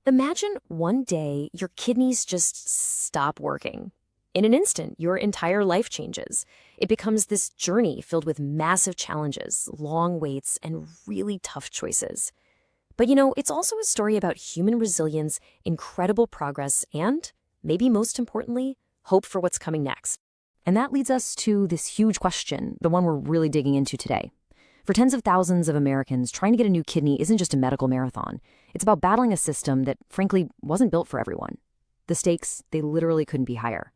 Imagine one day your kidneys just stop working. In an instant, your entire life changes. It becomes this journey filled with massive challenges, long waits, and really tough choices. But it's also a story about human resilience, incredible progress, and, maybe most importantly, hope for what's coming next. And that leads us to this huge question, the one we're really digging into today. For tens of thousands of Americans, trying to get a new kidney isn't just a medical marathon. It's about battling a system that, frankly, wasn't built for everyone. The stakes, they literally couldn't be higher.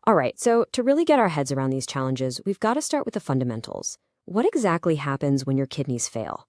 All right, so to really get our heads around these challenges, we've got to start with the fundamentals. What exactly happens when your kidneys fail?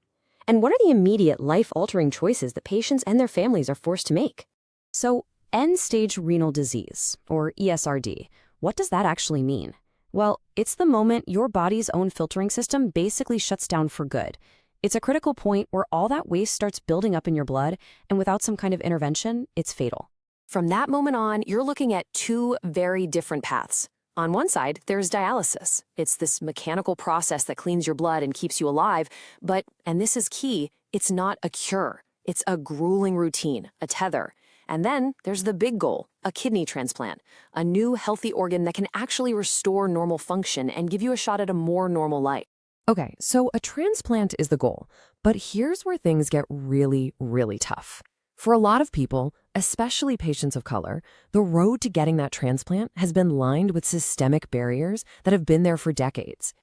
And what are the immediate life-altering choices that patients and their families are forced to make? So, end-stage renal disease, or ESRD, what does that actually mean? Well, it's the moment your body's own filtering system basically shuts down for good. It's a critical point where all that waste starts building up in your blood, and without some kind of intervention, it's fatal. From that moment on, you're looking at two very different paths. On one side, there's dialysis. It's this mechanical process that cleans your blood and keeps you alive, but, and this is key, it's not a cure. It's a grueling routine, a tether. And then there's the big goal, a kidney transplant, a new healthy organ that can actually restore normal function and give you a shot at a more normal life. Okay, so a transplant is the goal, but here's where things get really, really tough. For a lot of people, especially patients of color, the road to getting that transplant has been lined with systemic barriers that have been there for decades.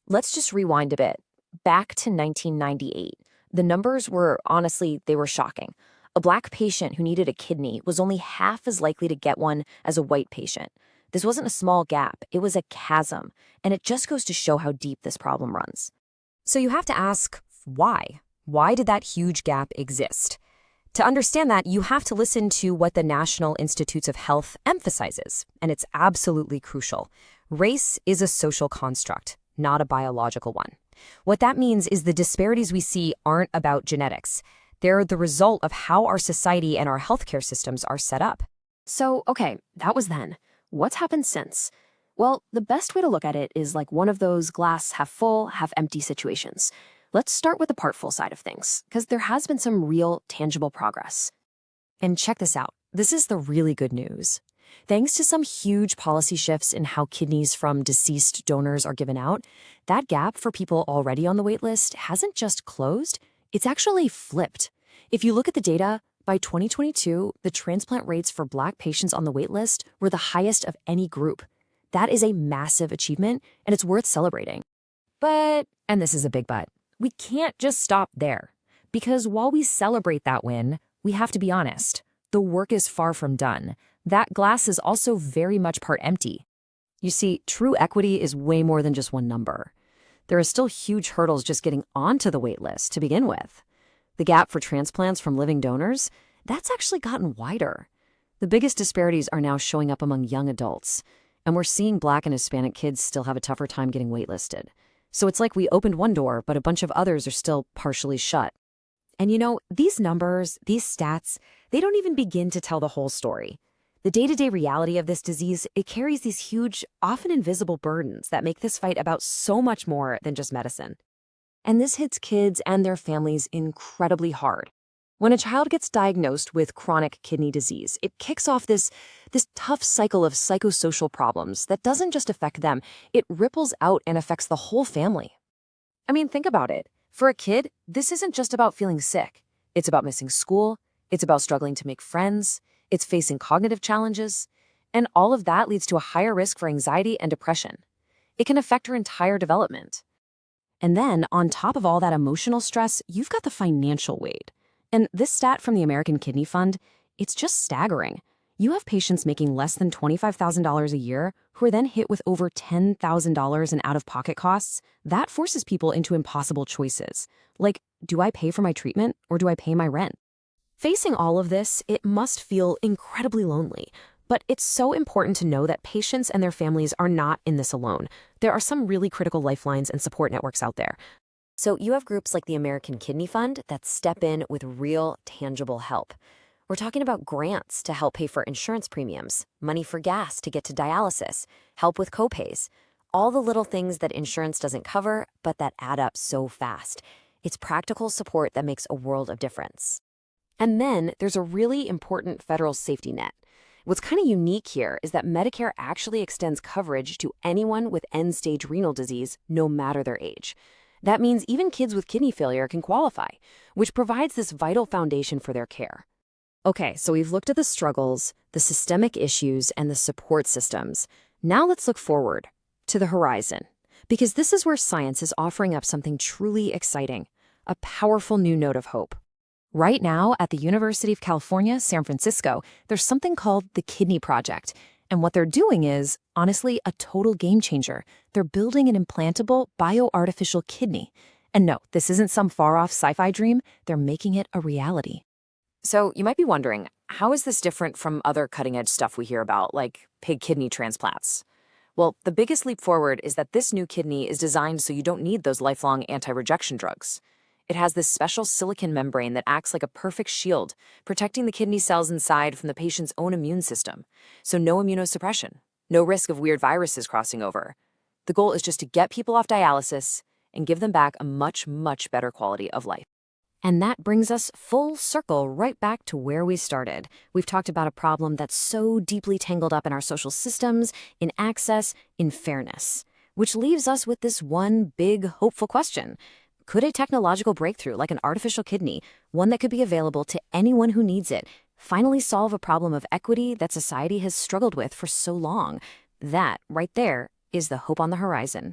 Let's just rewind a bit. Back to 1998. The numbers were, honestly, they were shocking. A Black patient who needed a kidney was only half as likely to get one as a white patient. This wasn't a small gap, it was a chasm, and it just goes to show how deep this problem runs. So you have to ask, why? Why did that huge gap exist? To understand that, you have to listen to what the National Institutes of Health emphasizes, and it's absolutely crucial. Race is a social construct, not a biological one. What that means is the disparities we see aren't about genetics. They're the result of how our society and our healthcare systems are set up. So, okay, that was then. What's happened since? Well, the best way to look at it is like one of those glass half full, half empty situations. Let's start with the part full side of things, because there has been some real, tangible progress. And check this out. This is the really good news. Thanks to some huge policy shifts in how kidneys from deceased donors are given out, that gap for people already on the wait list hasn't just closed, it's actually flipped. If you look at the data, by 2022, the transplant rates for Black patients on the wait list were the highest of any group. That is a massive achievement, and it's worth celebrating. But, and this is a big but, we can't just stop there. Because while we celebrate that win, we have to be honest. The work is far from done. That glass is also very much part empty. You see, true equity is way more than just one number. There are still huge hurdles just getting onto the wait list to begin with. The gap for transplants from living donors, that's actually gotten wider. The biggest disparities are now showing up among young adults, and we're seeing Black and Hispanic kids still have a tougher time getting waitlisted. So it's like we opened one door, but a bunch of others are still partially shut. And these numbers, these stats, they don't even begin to tell the whole story. The day-to-day reality of this disease, it carries these huge, often invisible burdens that make this fight about so much more than just medicine. And this hits kids and their families incredibly hard. When a child gets diagnosed with chronic kidney disease, it kicks off this tough cycle of psychosocial problems that doesn't just affect them, it ripples out and affects the whole family. I mean, think about it. For a kid, this isn't just about feeling sick. It's about missing school, it's about struggling to make friends, it's facing cognitive challenges, and all of that leads to a higher risk for anxiety and depression. It can affect her entire development. And then, on top of all that emotional stress, you've got the financial weight. And this stat from the American Kidney Fund, it's just staggering. You have patients making less than $25,000 a year who are then hit with over $10,000 in out-of-pocket costs. That forces people into impossible choices. Like, do I pay for my treatment or do I pay my rent? Facing all of this, it must feel incredibly lonely. But it's so important to know that patients and their families are not in this alone. There are some really critical lifelines and support networks out there. So you have groups like the American Kidney Fund that step in with real, tangible help. We're talking about grants to help pay for insurance premiums, money for gas to get to dialysis, help with copays, all the little things that insurance doesn't cover, but that add up so fast. It's practical support that makes a world of difference. And then there's a really important federal safety net. What's kind of unique here is that Medicare actually extends coverage to anyone with end-stage renal disease, no matter their age. That means even kids with kidney failure can qualify, which provides this vital foundation for their care. Okay, so we've looked at the struggles, the systemic issues, and the support systems. Now let's look forward, to the horizon. Because this is where science is offering up something truly exciting, a powerful new note of hope. Right now, at the University of California, San Francisco, there's something called the Kidney Project. And what they're doing is, honestly, a total game changer. They're building an implantable bioartificial kidney. And no, this isn't some far-off sci-fi dream. They're making it a reality. So you might be wondering, how is this different from other cutting-edge stuff we hear about, like pig kidney transplants? Well, the biggest leap forward is that this new kidney is designed so you don't need those lifelong anti-rejection drugs. It has this special silicon membrane that acts like a perfect shield, protecting the kidney cells inside from the patient's own immune system. So no immunosuppression, no risk of weird viruses crossing over. The goal is just to get people off dialysis and give them back a much, much better quality of life. And that brings us full circle right back to where we started. We've talked about a problem that's so deeply tangled up in our social systems, in access, in fairness, which leaves us with this one big, hopeful question. Could a technological breakthrough like an artificial kidney, one that could be available to anyone who needs it, finally solve a problem of equity that society has struggled with for so long? That, right there, is the hope on the horizon.